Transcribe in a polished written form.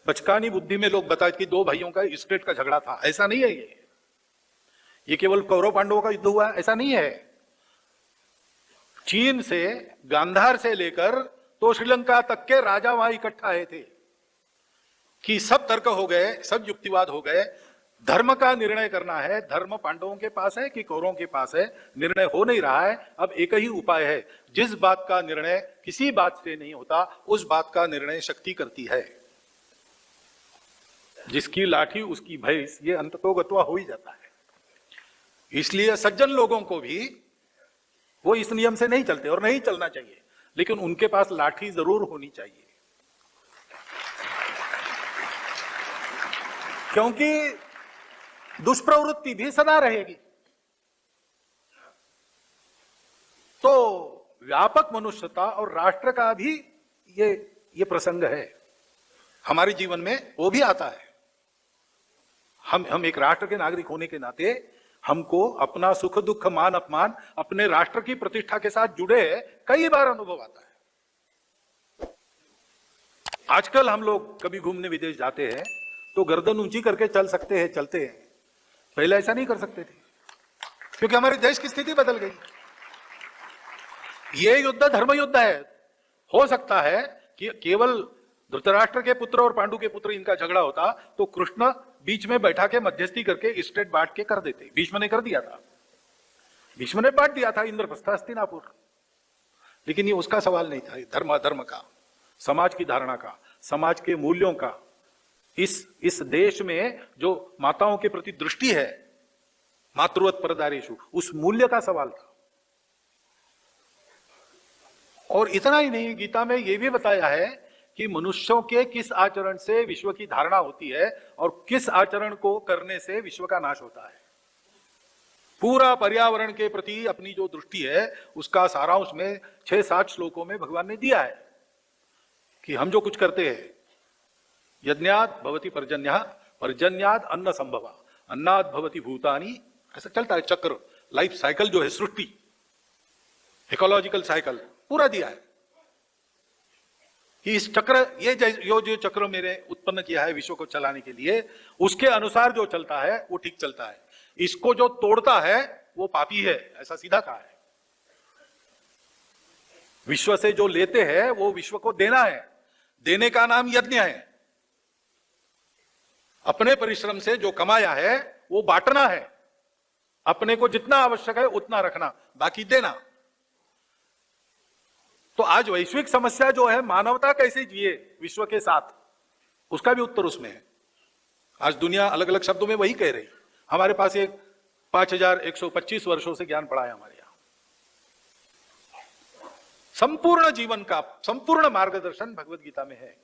बचकानी बुद्धि में लोग बताते कि दो भाइयों का स्टेट का झगड़ा था, ऐसा नहीं है। ये केवल कौरव पांडवों का युद्ध हुआ, ऐसा नहीं है। चीन से, गांधार से लेकर तो श्रीलंका तक के राजा वहां इकट्ठा आए थे कि सब तर्क हो गए, सब युक्तिवाद हो गए, धर्म का निर्णय करना है। धर्म पांडवों के पास है कि कौरवों के पास है, निर्णय हो नहीं रहा है। अब एक ही उपाय है, जिस बात का निर्णय किसी बात से नहीं होता, उस बात का निर्णय शक्ति करती है। जिसकी लाठी उसकी भैंस, ये अंततोगत्वा हो ही जाता है। इसलिए सज्जन लोगों को भी वो इस नियम से नहीं चलते और नहीं चलना चाहिए, लेकिन उनके पास लाठी जरूर होनी चाहिए, क्योंकि दुष्प्रवृत्ति भी सदा रहेगी। तो व्यापक मनुष्यता और राष्ट्र का भी ये प्रसंग है हमारे जीवन में, वो भी आता है। हम एक राष्ट्र के नागरिक होने के नाते हमको अपना सुख दुख मान अपमान अपने राष्ट्र की प्रतिष्ठा के साथ जुड़े कई बार अनुभव आता है। आजकल हम लोग कभी घूमने विदेश जाते हैं तो गर्दन ऊंची करके चल सकते हैं, चलते हैं। पहले ऐसा नहीं कर सकते थे, क्योंकि हमारे देश की स्थिति बदल गई। ये युद्ध धर्म युद्ध है। हो सकता है कि केवल धृतराष्ट्र के पुत्र और पांडु के पुत्र इनका झगड़ा होता तो कृष्ण बीच में बैठा के मध्यस्थी करके स्टेट बांट के कर देते। भीष्म ने कर दिया था, भीष्म ने बांट दिया था इंद्रप्रस्थ हस्तिनापुर। लेकिन ये उसका सवाल नहीं था, धर्म का, समाज की धारणा का, समाज के मूल्यों का। इस देश में जो माताओं के प्रति दृष्टि है, मातृवत परदारेषु, उस मूल्य का सवाल था। और इतना ही नहीं, गीता में यह भी बताया है कि मनुष्यों के किस आचरण से विश्व की धारणा होती है और किस आचरण को करने से विश्व का नाश होता है। पूरा पर्यावरण के प्रति अपनी जो दृष्टि है उसका सारांश में 6-7 श्लोकों में भगवान ने दिया है कि हम जो कुछ करते हैं, यज्ञात् भवति पर्जन्यः, पर्जन्यात् अन्न संभवा, अन्नात् भवति भूतानि, ऐसा चलता है चक्र, लाइफ साइकिल जो है, सृष्टि, इकोलॉजिकल साइकिल पूरा दिया है कि इस चक्र, ये जो चक्र मेरे उत्पन्न किया है विश्व को चलाने के लिए, उसके अनुसार जो चलता है वो ठीक चलता है। इसको जो तोड़ता है वो पापी है, ऐसा सीधा कहा है। विश्व से जो लेते हैं वो विश्व को देना है, देने का नाम यज्ञ है। अपने परिश्रम से जो कमाया है वो बांटना है, अपने को जितना आवश्यक है उतना रखना, बाकी देना। तो आज वैश्विक समस्या जो है, मानवता कैसे जिए विश्व के साथ, उसका भी उत्तर उसमें है। आज दुनिया अलग अलग शब्दों में वही कह रही। हमारे पास एक 5125 वर्षों से ज्ञान पड़ा है हमारे यहां। संपूर्ण जीवन का संपूर्ण मार्गदर्शन भगवत गीता में है।